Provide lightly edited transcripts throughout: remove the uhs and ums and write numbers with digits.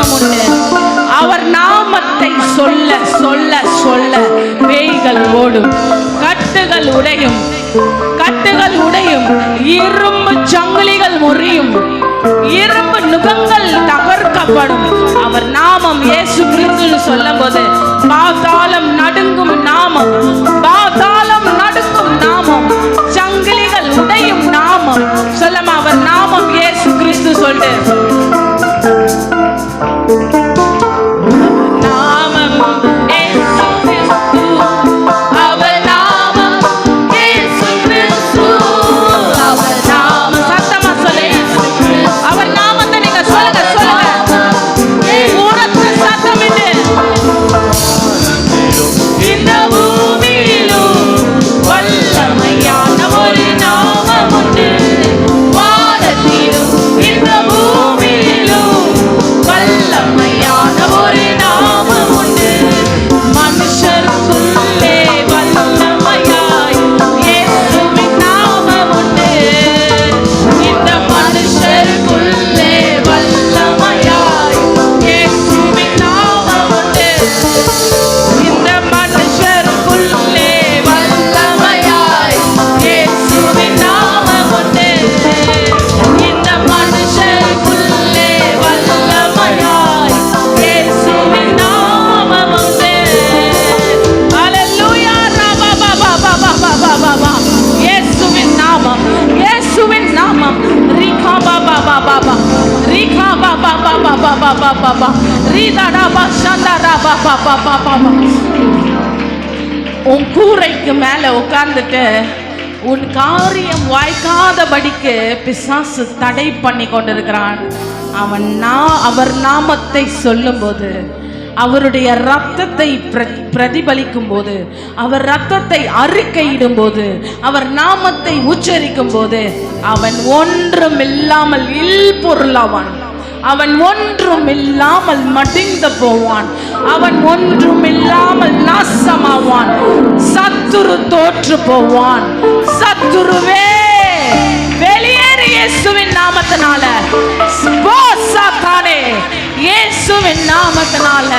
நாமம் உண்டு. அவர் நாமத்தை சொல்ல சொல்ல சொல்ல பேய்கள் ஓடும், கட்டுகள் உடையும், கட்டுகள் உடையும், இரும்பு சங்கிலிகள் முறியும், இரும்பு நுகங்கள் தகர்க்கப்படும். அவர் நாமம் இயேசு கிறிஸ்து சொல்லும் போது பாதாளம் நடுங்கும் நாமம், பாதாளம் நடுங்கும் நாமம், சங்கிலிகள் உடையும் நாமம். சொல்லமா அவர் நாமம் இயேசு கிறிஸ்து சொல்லு. உன் கூரைக்கு மேல உட்கார்ந்துட்டு உன் காரியம் வாய்க்காதபடிக்கு பிசாசு தடை பண்ணி கொண்டிருக்கிறான். அவர் நாமத்தை சொல்லும் போது, அவருடைய ரத்தத்தை பிரதிபலிக்கும் போது, அவர் ரத்தத்தை அறிக்கையிடும் போது, அவர் நாமத்தை உச்சரிக்கும் போது அவன் ஒன்றுமில்லாமல் இல்பொருளாவான். அவன் ஒன்றுமில்லாமல் மடிந்து போவான். அவன் ஒன்றுமில்லாமல் நாசமாவான். சத்துரு தோற்று போவான். சத்துருவே வெளியேறு இயேசுவின் நாமத்தினால. சாத்தானே இயேசுவின் நாமத்தினால,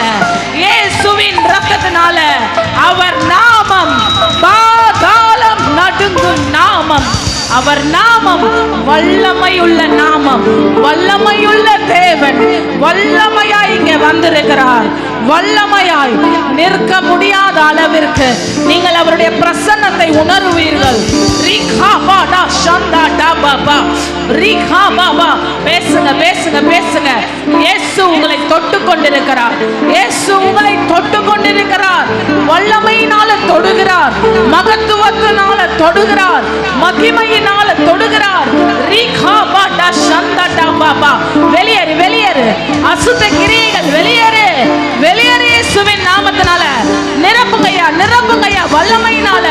இயேசுவின் ரத்தத்தினால. அவர் நாமம் பாதாளம் நடுங்கும் நாமம். அவர் நாமம் வல்லமையுள்ள நாமம். வல்லமையுள்ள தேவன் வல்லமையாய் இங்கே வந்திருக்கிறார். வல்லமையாய் நிற்க முடியாத அளவிற்கு நீங்கள் அவருடைய பிரசன்னத்தை உணர்வீர்கள். பேசுங்க பேசுங்க பேசுங்க. இயேசு உங்களை தொட்டு கொண்டிருக்கிறார். இயேசு உங்களை தொட்டு கொண்டிருக்கிறார். வல்லமையினால தொடுகிறார், மகத்துவத்தினால தொடுகிறார், மகிமையினால தொடுகிறார். வெளியேறு வெளியேறு, அசுத்த கிரியைகள் வெளியேறு வெளியேறு. இயேசுவின் நாமத்தினால நிரப்புங்கய்யா நிரப்புங்கய்யா. வல்லமையினால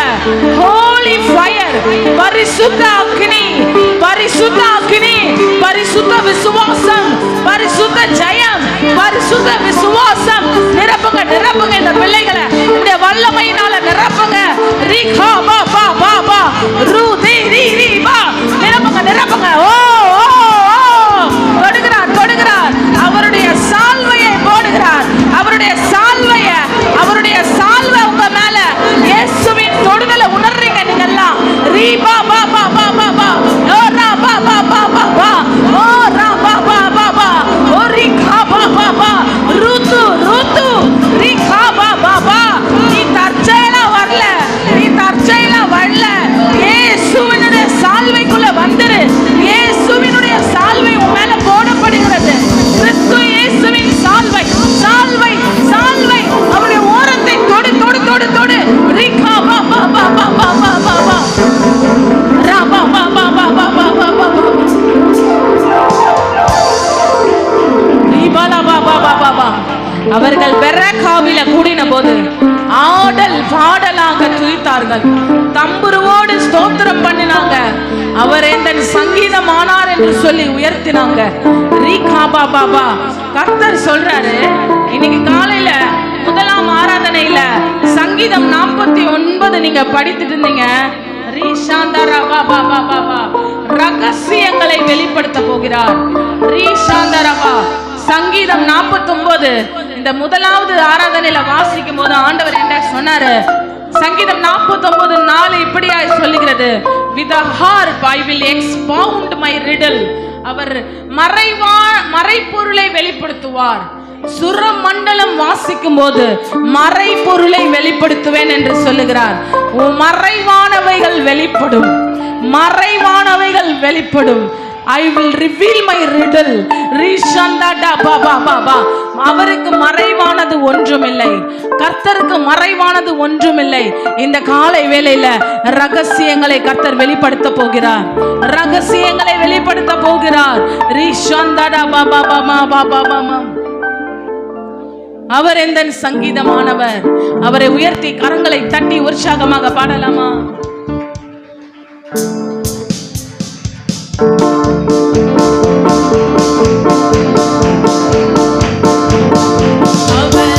ஹோலி ஃபயர், பரிசுத்த அக்னி, பரிசுத்த அக்னி, பரிசுத்த விசுவாசம், பரிசுத்த ஜெயம், பரிசுத்த விசுவாசம். நிரப்புங்க நிரப்புங்க இந்த பிள்ளைகளை இந்த வல்லமையினால நிரப்புங்க. ரீகா பா பா பா பா ரூ தி ரி ரி பா. நிரப்புங்க நிரப்புங்க. ஓ ஓ தொடுகிறார் தொடுகிறார். அவருடைய சால்வையை போடுகிறார். அவருடைய சால்வைய, அவருடைய சால்வை உங்க மேல. இயேசுவின் தொடுதலை உணர்றீங்க நீங்க எல்லாம். ரீ பா பா பா பா பா பா. ஓ ரா பா பா பா பா பா. ஓ ரா பா பா பா பா. ஓ ரீ கா பா பா பா. ருத்து ருத்து ரீ கா பா பா பா. நீ தற்செயலா வரல, நீ தற்செயலா வரல. இயேசுவினுடைய சால்வைக்குள்ள வந்துரு. இயேசுவினுடைய சால்வை உன் மேல போடப்படுகிறது. கிறிஸ்து இயேசுவின் சால்வை சால்வை சால்வை. அவருடைய ஓரத்தை தொடு தொடு தொடு தொடு. ரிகா பா பா பா பா பா பா பா பா. ரா பா பா பா பா பா பா பா பா. ரிபாலா பா பா பா பா பா. அவர்கள் பெரகாவில கூடின போது ஆடல் பாடலாக துதித்தார்கள், தம்புருவோடு ஸ்தோத்திரம் பண்ணினாங்க. அவர் எந்தன் சங்கீதம் ஆனார் என்று சொல்லி உயர்த்தினாங்க. ரீகா பா பா பா. கர்த்தர் சொல்றாரு, இன்னைக்கு காலையில முதலாம் ஆராதனையில சங்கீதம் 49 நீங்க படித்துட்டு இருந்தீங்க. ரகசியங்களை வெளிப்படுத்த போகிறார். சங்கீதம் 49 இந்த முதலாவது ஆராதனையில வாசிக்கும் போது ஆண்டவர் என்ன சொன்னாரு? சங்கீதம் 49:4 இப்படியாய் சொல்லுகிறது, with a harp I will expound my riddle. அவர் மறைபொருளை வெளிப்படுத்துவார். சுரமண்டலம் வாசிக்கும் போது மறைபொருளை வெளிப்படுத்துவேன் என்று சொல்லுகிறார். மறைவானவைகள் வெளிப்படும், மறைவானவைகள் வெளிப்படும். I will reveal my riddle. அவருக்கு மறைவானது ஒன்றுமில்லை, கர்த்தருக்கு மறைவானது ஒன்றுமில்லை. இந்த காலை வேளையில ரகசியங்களை கர்த்தர் வெளிப்படுத்த போகிறார், ரகசியங்களை வெளிப்படுத்த போகிறார். அவர் எந்த சங்கீதமானவர். அவரை உயர்த்தி கரங்களை தட்டி உற்சாகமாக பாடலாமா? அவர்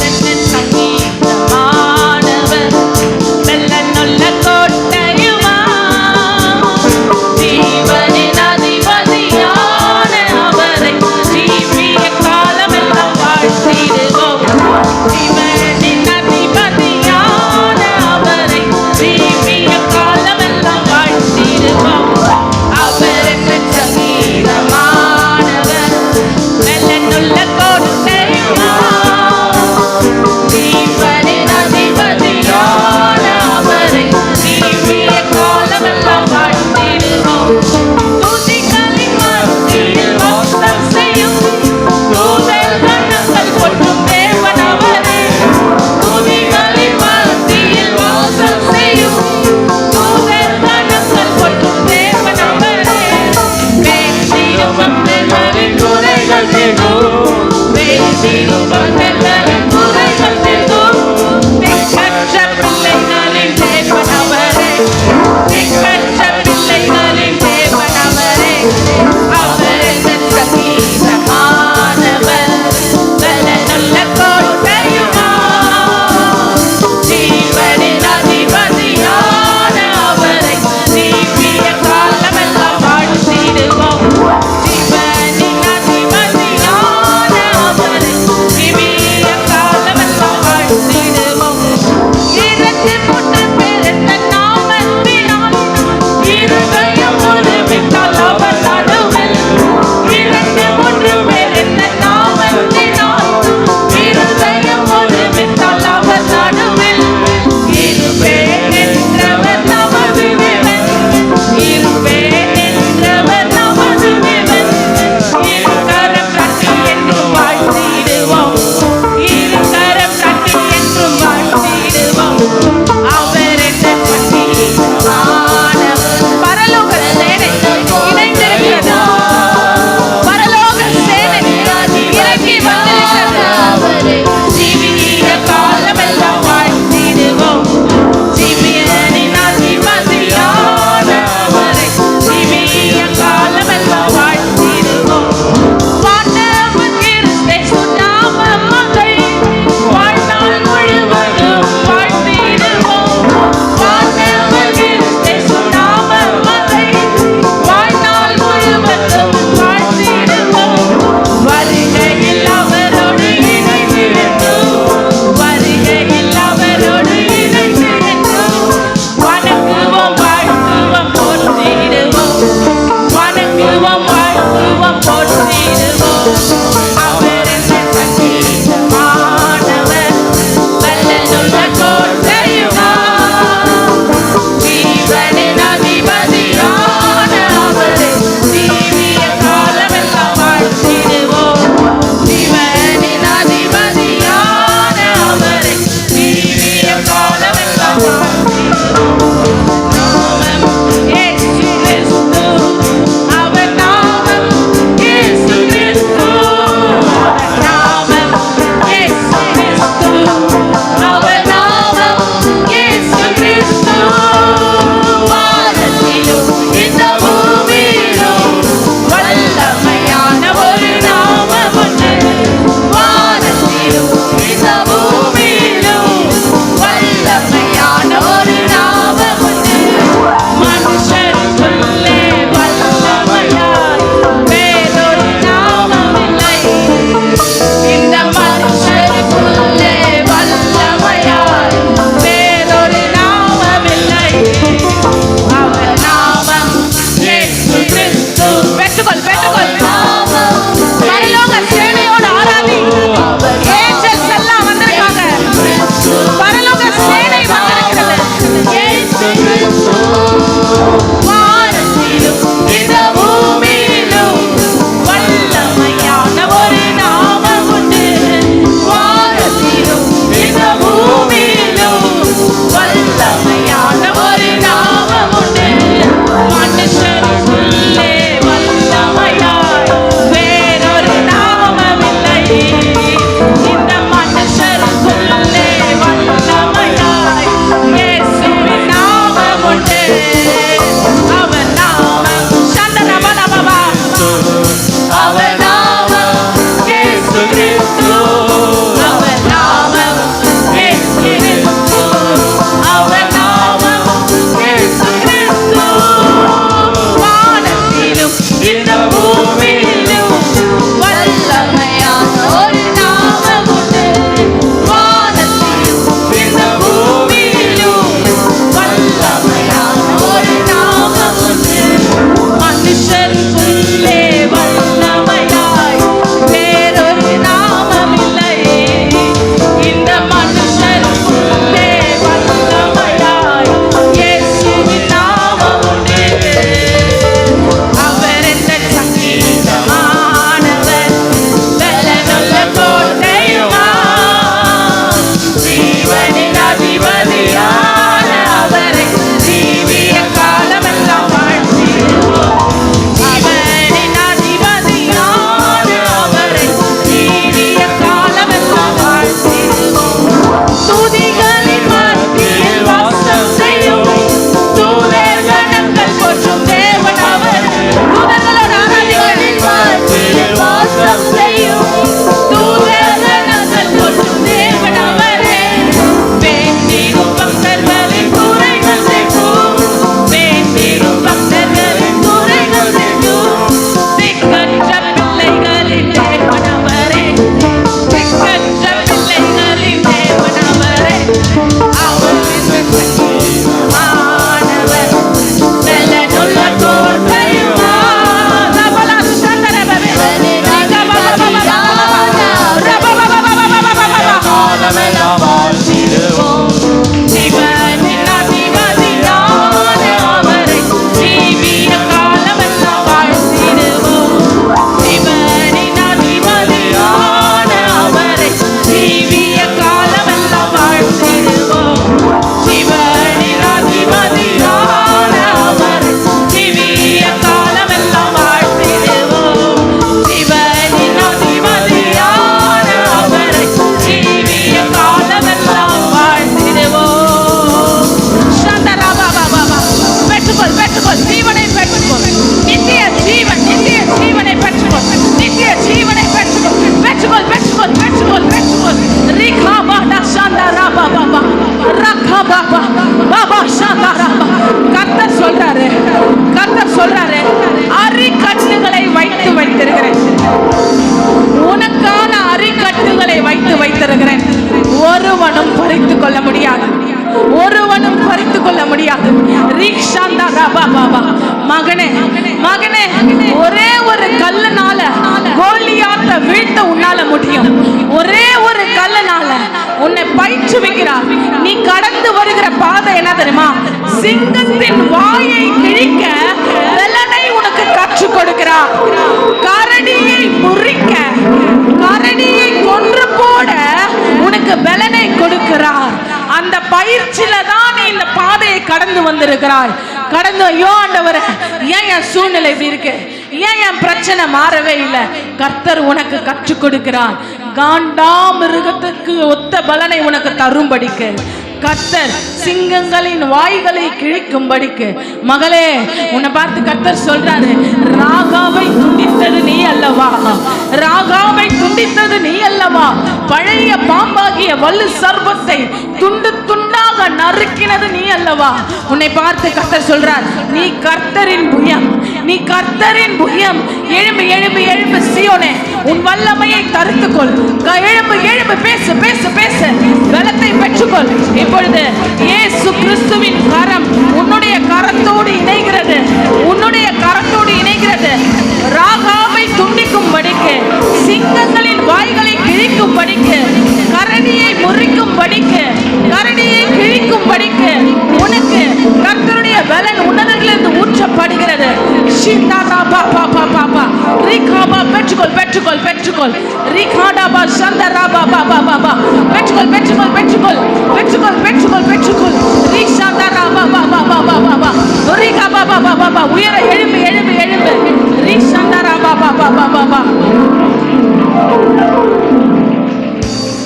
கர்த்தர் சொல்றாரு அரிக்கட்டுகளை வைத்து வைத்திருக்கிறேன், உனக்கான அரிக்கட்டுகளை வைத்து வைத்திருக்கிறேன். ஒருவனும் பறித்துக் கொள்ள முடியாது, ஒருவனும் பறித்துக் கொள்ள முடியாது. மகனே மகனே, ஒரே ஒரு கல்லுனால கோலியாத்தை வீழ்த்த உன்னால முடியும். ஒரே ஒரு கல்லுனால உன்னை பயிற்றுவிக்கிறார். நீ கடந்து வருகிற பாதை என்ன தெரியுமா? சிங்கத்தின் வாயை கிழிக்க வெள்ளனை உனக்கு கற்றுக் கொடுக்கிறார். கரடியை முறிக்க, கரடியை கொன்று போட உனக்கு பலனை கொடுக்கிறார். அந்த பயிற்சியில தான் நீ இந்த பாதையை கடந்து வந்திருக்கிறாய். கடந்து ஐயோ ஆண்டவரே, ஏன் என் சூழ்நிலை இப்படி இருக்கு, ஏன் என் பிரச்சனை மாறவே இல்லை? கர்த்தர் உனக்கு கற்றுக் கொடுக்கிறார். காண்டாமிருகத்துக்கு ஒத்த பலனை உனக்கு தரும்படிக்கு கர்த்தர் சிங்கங்களின் வாய்களை கிழிக்கும்படிக்கு. மகளே, உன்னை பார்த்து கர்த்தர் சொல்றாரு, ராகாவை துண்டித்தது நீ அல்லவா, ராகாவை துண்டித்தது நீ அல்லவா, பழைய பாம்பாகிய வலு சர்வத்தை துண்டு துண்டாக நறுக்கினது நீ அல்லவா. உன்னை பார்த்து கர்த்தர் சொல்றார், நீ கர்த்தரின் புயம், நீ கர்த்தரின் புயம். எழும்பு எழும்பு எழும்பு சீயோனே, உன் வல்லமையை தரித்துக்கொள். எழும்பு எழும்பு, பேசு பேசு பேசு, பலத்தை பெற்றுக்கொள். இப்பொழுது இயேசு கிறிஸ்துவின் கரம் உன்னுடைய கரத்தோடு இணைகிறது, உன்னுடைய கரத்தோடு இணைகிறது. ராகாவை துண்டிக்கும்படிக்கு, சிங்கங்களின் வாய்களை கிழிக்கும்படிக்கு, கரடியை முறிக்கும்படிக்கு, கரடியை கிழிக்கும்படிக்கு உனக்கு கர்த்தருடைய பலன் உன்னதங்களிலிருந்து ஊற்றப்படுகிறது. பெற்றுக்கொள் பெற்றுக்கொள் பெற்றுக்கொள். ரிகாடாபா சந்தராபா பாபா பாபா, பெற்றுக்கொள் பெற்றுக்கொள் பெற்றுக்கொள் பெற்றுக்கொள் பெற்றுக்கொள் பெற்றுக்கொள். ரிஷாந்தராபா பாபா பாபா பாபா, ரிகாபா பாபா பாபா, உயர எழும்பு எழும்பு எழும்பு. ரிஷாந்தராபா பாபா பாபா பாபா.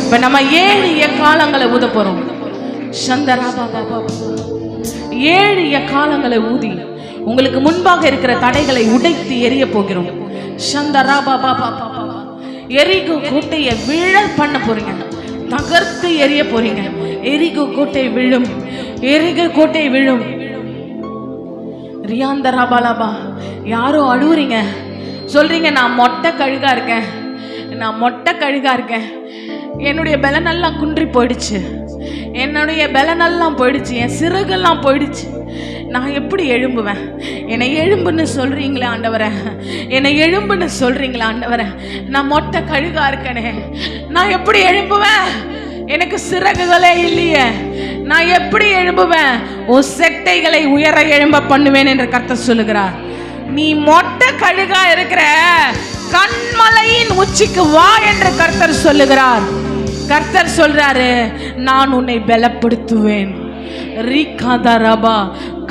இப்ப நம்ம 7 எக்காலங்களை ஊத போறோம். சந்தராபா பாபா, 7 எக்காலங்களை ஊதி உங்களுக்கு முன்பாக இருக்கிற தடைகளை உடைத்து எரிய போகிறோம். சந்தராபா பாபா பாபா, எரிகோ கோட்டையை விழ பண்ண போறீங்க, தகர்த்து எரிய போறீங்க. எரிகோ கோட்டை விழும், எரிகோ கோட்டை விழும். ரியாந்தராபாலாபா, யாரோ அழுவுறீங்க, சொல்றீங்க நான் மொட்டை கழுகா இருக்கேன், நான் மொட்டை கழுகா இருக்கேன், என்னுடைய பலனெல்லாம் குன்றி போயிடுச்சு, என்னுடைய பலனெல்லாம் போயிடுச்சு, என் சிறகெல்லாம் போயிடுச்சு, நான் எப்படி எழும்புவேன்? என்னை எழும்புன்னு சொல்றீங்களே ஆண்டவரே, என்னை எழும்புன்னு சொல்றீங்களா ஆண்டவரே, நான் மொட்டை கழுகா இருக்கனே, நான் எப்படி எழும்புவேன்? எனக்கு சிறகுகளே இல்லையே, நான் எப்படி எழும்புவேன்? ஓ செட்டைகளை உயர எழும்ப பண்ணுவேன் என்று கர்த்தர் சொல்லுகிறார். நீ மொட்டை கழுகா இருக்கிற, கண்மலையின் உச்சிக்கு வா என்று கர்த்தர் சொல்லுகிறார். கர்த்தர் சொல்றாரு, நான் உன்னை பலப்படுத்துவேன். ரீகாதாரபா,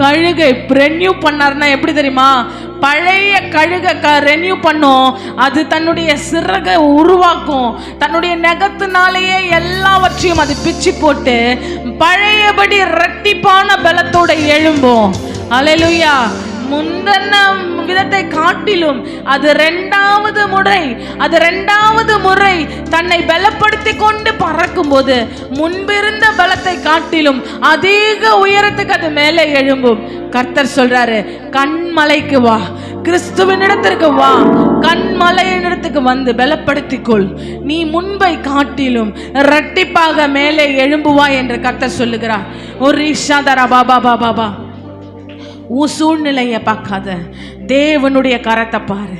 கழுகை ரெனியூ பண்ணார்னா எப்படி தெரியுமா? பழைய கழுகை ரெனியூ பண்ணும், அது தன்னுடைய சிறகை உருவாக்கும், தன்னுடைய நகத்தினாலேயே எல்லாவற்றையும் அது பிச்சு போட்டு பழையபடி இரட்டிப்பான பலத்தோட எழும்பும். அல்லேலூயா. முந்தின விதத்தை காட்டிலும் அது இரண்டாவது முறை தன்னை பலப்படுத்தி கொண்டு பறக்கும் போது முன்பிருந்த பலத்தை காட்டிலும் அதிக உயரத்துக்கு அது மேலே எழும்பும். கர்த்தர் சொல்றாரு, கண்மலைக்கு வா, கிறிஸ்துவின் இடத்திற்கு வா, கண்மலையின் இடத்துக்கு வந்து பலப்படுத்திக்கொள், நீ முன்பை காட்டிலும் இரட்டிப்பாக மேலே எழும்புவாய் என்று கர்த்தர் சொல்லுகிறார். ஒரு ஈஷாதரா பாபா பாபா பாபா, உன் சூழ்நிலையை பார்க்காத, தேவனுடைய கரத்தை பாரு,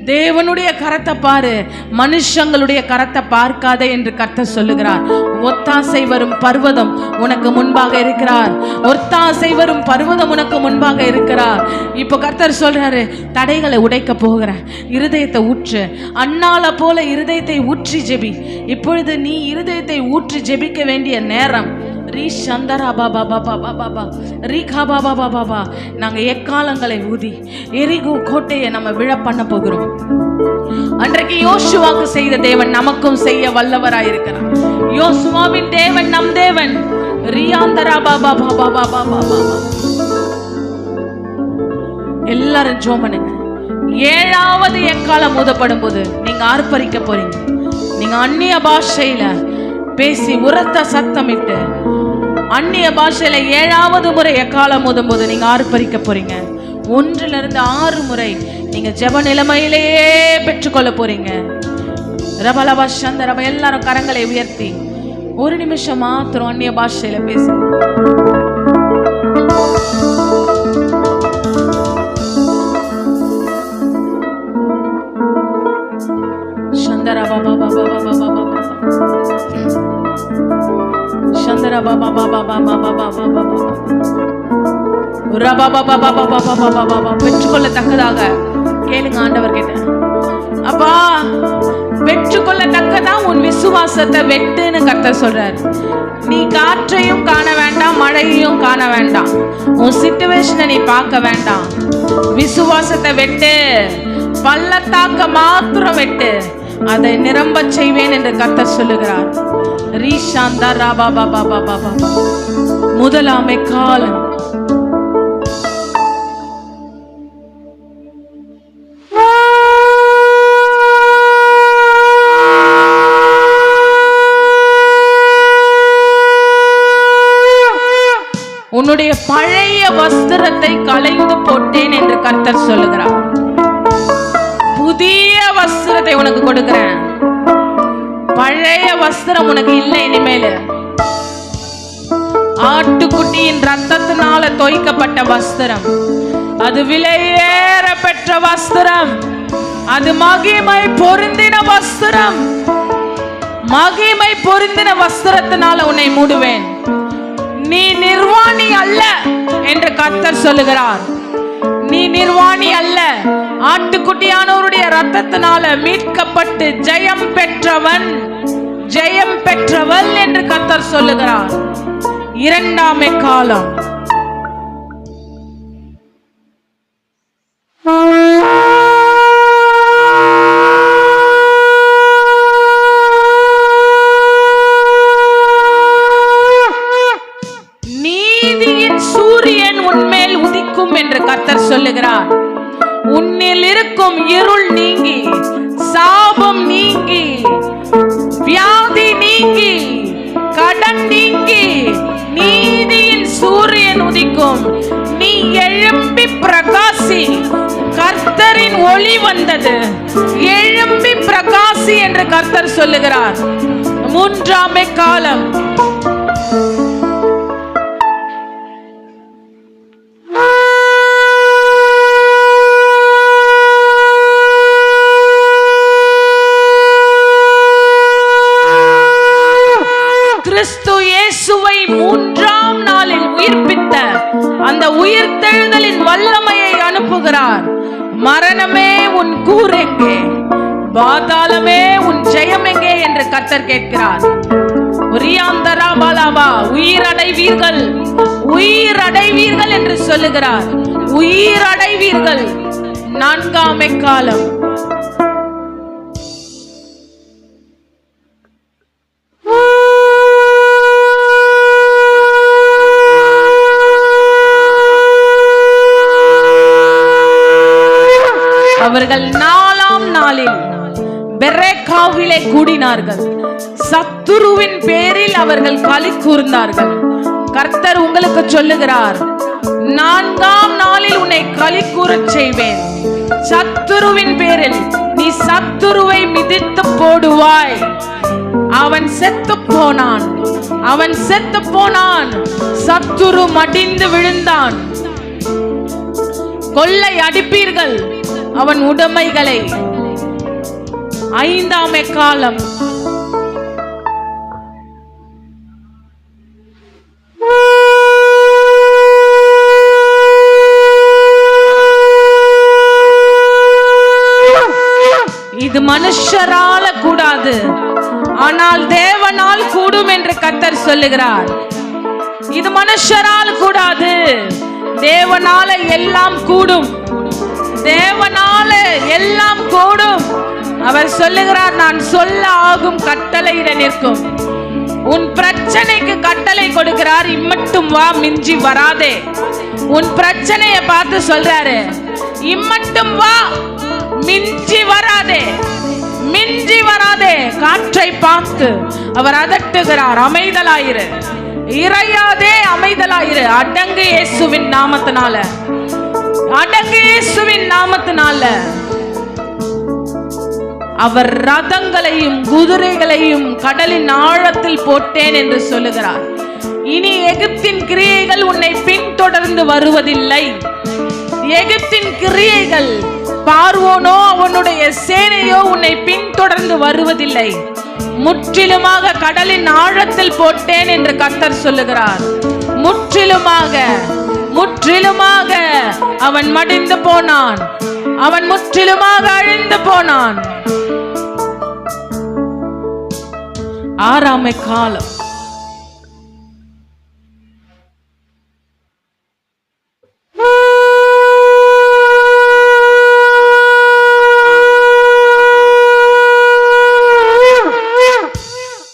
தேவனுடைய கரத்தை பாரு, மனுஷங்களுடைய கரத்தை பார்க்காத என்று கர்த்தர் சொல்லுகிறார். ஒத்தாசை வரும் பர்வதம் உனக்கு முன்பாக இருக்கிறார், ஒத்தாசை வரும் பர்வதம் உனக்கு முன்பாக இருக்கிறார். இப்போ கர்த்தர் சொல்றாரு, தடைகளை உடைக்க போகிற இருதயத்தை ஊற்று, அண்ணால போல இருதயத்தை ஊற்றி ஜெபி. இப்பொழுது நீ இருதயத்தை ஊற்றி ஜெபிக்க வேண்டிய நேரம். நாங்க எக்காலங்களை ஊதி எரிகோ கோட்டையை நம்ம விழ பண்ண போகிறோம். அன்றைக்கு யோசுவாக்கு செய்த தேவன் நமக்கும் செய்ய வல்லவராயிருக்கிறார். யோசுவாவின் தேவன் நம் தேவன். எல்லாரும் ஜெபம் பண்ணுங்க. 7வது எக்காலம் ஊதப்படும் போது நீங்க ஆர்ப்பரிக்க போறீங்க. நீங்க அந்நிய பாஷையில பேசி உரத்த சத்தமிட்டு அந்நிய பாஷையில 7வது முறை எக்காலம் ஊதும்போது நீங்க ஆர்ப்பரிக்க போறீங்க. 1லிருந்து 6 முறை நீங்க ஜெப நிலைமையிலேயே பெற்றுக்கொள்ள போறீங்க. ரபலபா சந்தரப எல்லாரும் கரங்களை உயர்த்தி 1 நிமிஷம் மாத்திரம் அந்நிய பாஷையில பேசுங்க. சந்தரா பாபா பாபா பாபா பாபா சந்தரா பாபா பாபா பாபா பாபா பாபா ரபா பாபா பாபா பாபா பாபா பாபா பெற்றுக்கொள்ளத்தக்கதாக கேளுங்க. ஆண்டவர் கிட்ட, அப்பா பெற்றுக்கொள்ளத்தக்கதா உன் விசுவாசத்தை வெட்டுன்னு கர்த்தர் சொல்றாரு. நீ காற்றையும் காண வேண்டாம், மழையையும் காண வேண்டாம், உன் சிச்சுவேஷனை நீ பார்க்க வேண்டாம். விசுவாசத்தை வெட்டு, பள்ளத்தாக்க மாத்திரம் வெட்டு, அதை நிரம்ப செய்வேன் என்று கர்த்தர் சொல்லுகிறார். ரீஷாந்தா ராபா பாபா பாபா பாபா. முதலாமை காலம் உன்னுடைய பழைய வஸ்திரத்தை களைந்து போட்டேன் என்று கர்த்தர் சொல்லுகிறார். புதிய வஸ்திரத்தை உனக்கு கொடுக்கிறேன். பழைய வஸ்திரம் உனக்கு இல்லை இனிமேல். ஆட்டுக்குட்டியின் ரத்தத்தினால தோய்க்கப்பட்ட வஸ்திரம், அது விலையேற பெற்ற வஸ்திரம், அது மகிமை பொருந்தின வஸ்திரம். மகிமை பொருந்தின வஸ்திரத்தினால உன்னை மூடுவேன். நீ நிர்வாணி அல்ல என்று கர்த்தர் சொல்லுகிறார். நீ நிர்வாணி அல்ல, ஆட்டுக்குட்டியானவருடைய ரத்தத்தினால மீட்கப்பட்டு ஜெயம் பெற்றவன், ஜெயம் பெற்றவள் என்று கர்த்தர் சொல்லுகிறார். 2ஆம் காலம் நீதியின் சூரியன் உன்மேல் உதிக்கும் என்று கர்த்தர் சொல்லுகிறார். உன்னில் இருக்கும் இருள் நீங்கி, சாபம் நீங்கி, வியாதி நீங்கி, கடன் நீங்கி, நீதியின் சூரியன் உதிக்கும். நீ எழும்பி பிரகாசி, கர்த்தரின் ஒளி வந்தது. எழும்பி பிரகாசி என்று கர்த்தர் சொல்லுகிறார். 3ஆம் காலம் கிறிஸ்து இயேசுவை 3ஆம் நாளில் உயிர்ப்பித்த அந்த உயிர்த்தெழுதலின் வல்லமையை அனுப்புகிறார். மரணமே உன் கூர் எங்கே, பாதாளமே உன் ஜெயம் எங்கே என்று கர்த்தர் கேட்கிறார். உயிரடைவீர்கள், உயிரடைவீர்கள் என்று சொல்லுகிறார். உயிரடைவீர்கள். 4ஆம் காலம் அவர்கள் 4ஆம் நாளில் பெரேக்காவிலே கூடினார்கள். சத்துருவின் பேரில் அவர்கள் களி கூர்ந்தார்கள். கர்த்தர் உங்களுக்கு சொல்லுகிறார், 4ஆம் நாளில் உன்னை களி கூறச் செய்வேன். சத்துருவின் பேரில் நீ சத்துருவை மிதித்து போடுவாய். அவன் செத்து போனான், அவன் செத்து போனான். சத்துரு மடிந்து விழுந்தான். கொள்ளை அடிப்பீர்கள் அவன் உடைமைகளை. 5ஆம் காலம் இது மனுஷரால கூடாது, ஆனால் தேவனால் கூடும் என்று கர்த்தர் சொல்லுகிறார். இது மனுஷரால் கூடாது, தேவனால எல்லாம் கூடும். தேவனால எல்லாம் கூடும். அவர் சொல்லுகிறார், நான் சொல்ல ஆகும் கட்டளையிட நிற்கும். உன் பிரச்சனைக்கு கட்டளை கொடுக்கிறார், இம்மட்டும் வா, மிஞ்சி வராதே. உன் பிரச்சனையை பார்த்து சொல்றாரு, இம்மட்டும் வா, மிஞ்சி வராதே, மிஞ்சி வராதே. காற்றை பார்த்து அவர் அதட்டுகிறார், அமைதலாயிரு. இறையாதே அமைதலாயிரு. அடங்கு இயேசுவின் நாமத்தினால, அடங்கு இயேசுவின் நாமத்தினால. அவர் ரதங்களையும் குதிரைகளையும் கடலின் ஆழத்தில் போட்டேன் என்று சொல்லுகிறார். இனி எகிப்தின் கிரியைகள் உன்னை பின்தொடர்ந்து வருவதில்லை. எகிப்தின் கிரியைகள், பார்வோனோ அவனுடைய சேனையோ உன்னை பின்தொடர்ந்து வருவதில்லை. முற்றிலுமாக கடலின் ஆழத்தில் போட்டேன் என்று கர்த்தர் சொல்லுகிறார். முற்றிலுமாக, முற்றிலுமாக அவன் மடிந்து போனான். அவன் முற்றிலுமாக அழிந்து போனான். ஆறாமை காலம்.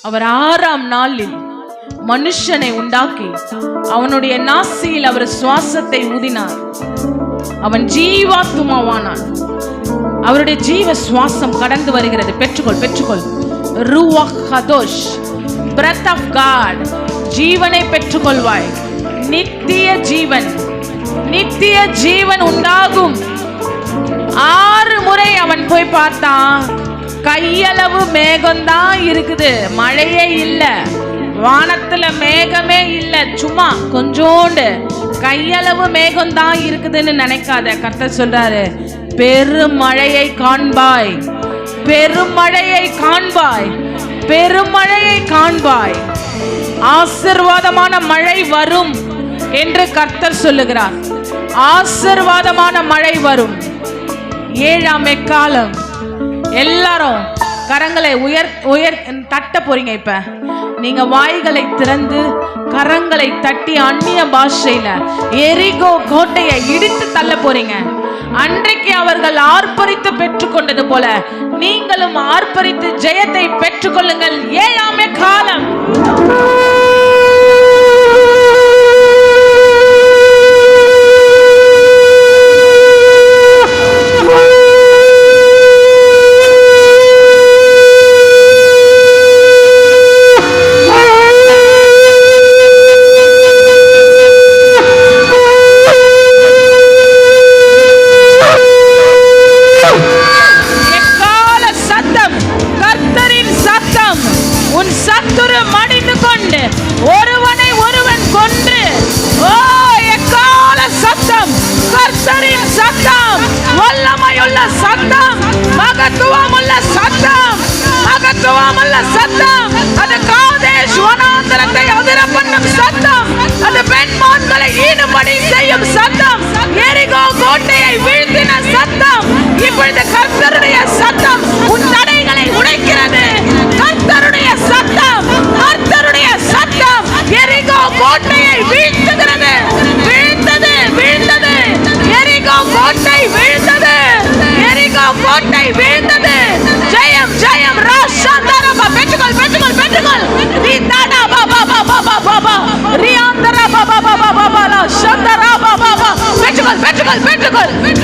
அவர் ஆறாம் நாளில் மனுஷனை உண்டாக்கி அவனுடைய நாசியில் அவர் சுவாசத்தை ஊதினார். அவன் ஜீவாத்துமாவானான். அவருடைய ஜீவ சுவாசம் கடந்து வருகிறது. பெற்றுக்கொள், பெற்றுக்கொள். ரூஹ் கதோஷ், breath of God. ஜீவனை பெற்றுக்கொள்வாய். நித்திய ஜீவன், நித்திய ஜீவன் உண்டாகும். 6 முறை அவன் போய் பார்த்தான். கையளவு மேகம்தான் இருக்குது, மழையே இல்ல. வானத்துல மேகமே இல்ல, சும்மா கொஞ்சோண்டு கையளவு மேகம்தான் இருக்குதுன்னு நினைக்காத. கர்த்தர் சொல்றாரு, பெருமழையை காண்பாய், பெருமழையை காண்பாய், பெருமழையை காண்பாய். ஆசீர்வாதமான மழை வரும் என்று கர்த்தர் சொல்லுகிறார். ஆசீர்வாதமான மழை வரும். 7ஆம் எக்காலம். எல்லாரும் கரங்களை உயர் தட்ட போறீங்க. இப்ப நீங்க வாய்களை திறந்து கரங்களை தட்டி அந்நிய பாஷையில எரிகோ கோட்டையை இடித்து தள்ள போறீங்க. அன்றைக்கு அவர்கள் ஆர்ப்பரித்து பெற்றுக்கொண்டது போல நீங்களும் ஆர்ப்பரித்து ஜெயத்தை பெற்றுக்கொள்ளுங்கள். 7ஆம் காலம்.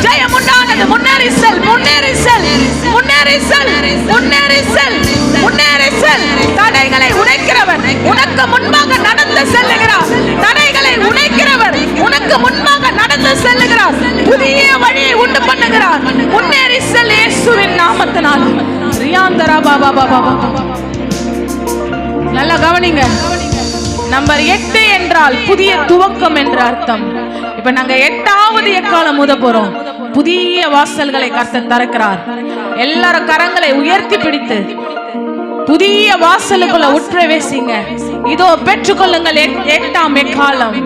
ஜெயம் உண்டானது. முன்னேறி செல், முன்னேறி செல், முன்னேறி செல், முன்னேறி செல், முன்னேறி செல். தடைகளை உடைக்கிறவர் உனக்கு முன்பாக நடந்து செல்லுகிறார். தடைகளை உடைக்கிறவர் உனக்கு முன்பாக நடந்து செல்லுகிறார். புதிய வழியை உண்டு பண்ணுகிறார். முன்னேறி செல் இயேசுவின் நாமத்தினால். ரியாந்தரா பாபா பாபா. நல்லா கவனிங்க. நம்பர் 8 என்றால் புதிய துவக்கம் என்ற அர்த்தம். இப்ப நாங்க 8வது எக்காலம் ஊத போறோம். புதிய வாசல்களை கர்த்தர் திறக்கிறார். எல்லாரும் கரங்களை உயர்த்தி பிடித்து புதிய வாசலுக்குள்ள உட்பிரவேசிங்க. இதோ பெற்றுக்கொள்ளுங்கள் 8ஆம் எக்காலம்.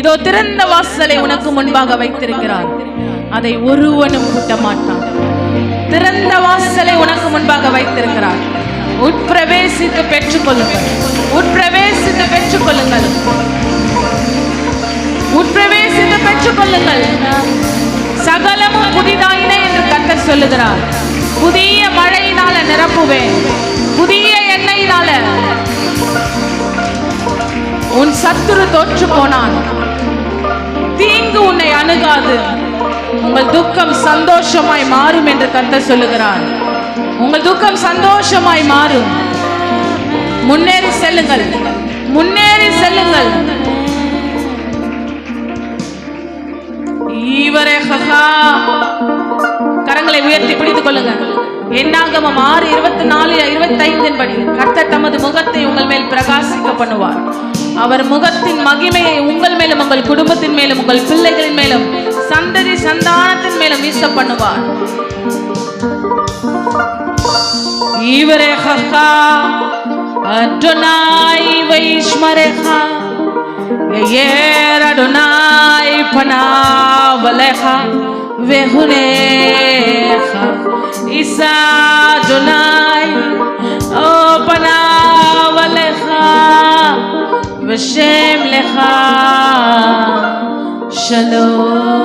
இதோ திறந்த வாசலை உனக்கு முன்பாக வைத்திருக்கிறார். அதை ஒருவனும் கூட்ட மாட்டான். திறந்த வாசலை உனக்கு முன்பாக வைத்திருக்கிறார். உட்பிரவேசித்து பெற்றுக்கொள்ளுங்கள். உட்பிரவேசித்து பெற்றுக்கொள்ளுங்கள். உட்பிரவேசித்து பெற்றுக்கொள்ளுங்கள். சகலமும் புதிதாயின என்று கர்த்தர் சொல்லுகிறார். புதிய மழையினால நிரப்புவேன். புதிய எண்ணெயினால உன் சத்துரு தோற்று போனான், தீங்கு உன்னை அணுகாது, உங்கள் துக்கம் சந்தோஷமாய் மாறும் என்று கர்த்தர் சொல்லுகிறார். உங்கள் துக்கம் சந்தோஷமாய் மாறும். முன்னேறி செல்லுங்கள், முன்னேறி செல்லுங்கள். கரங்களை உயர்த்தி பிடித்துக் கொள்ளுங்கள். என்னாகமம் 6:24-25 படி கர்த்தர் தமது முகத்தை உங்கள் மேல் பிரகாசிக்க பண்ணுவார். அவர் முகத்தின் மகிமையை உங்கள் மேலும், உங்கள் குடும்பத்தின் மேலும், உங்கள் பிள்ளைகளின் மேலும், சந்ததி சந்தானத்தின் மேலும் வீச பண்ணுவார். ஈவரேஹா அடோனாய் வைஷ்மரேஹா யேர் அடோனாய் பனாவலேஹா வெஹுனேஹா இசா அடோனாய் ஓ பனாவலேஹா ושם לך שלום.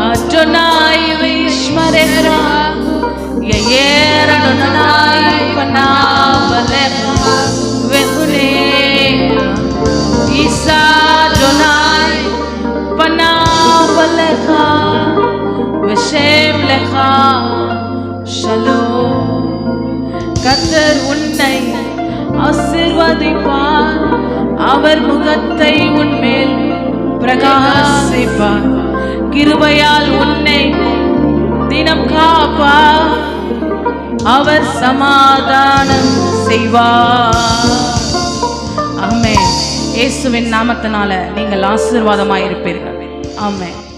Adonai vishmarecha yayer Adonai panav alecha vechunecha Isa Adonai panav alecha veshem lecha shalom. கர்த்தர் உன்னை ஆசீர்வதிப்பார், அவர் முகத்தை உன்மேல் பிரகாசிப்பார், கிருபையால் உன்னை தினம் காப்பார், அவர் சமாதானம் செய்வார். ஆமென். இயேசுவின் நாமத்தினால நீங்கள் ஆசீர்வாதமாய் இருப்பீர்கள். ஆமென்.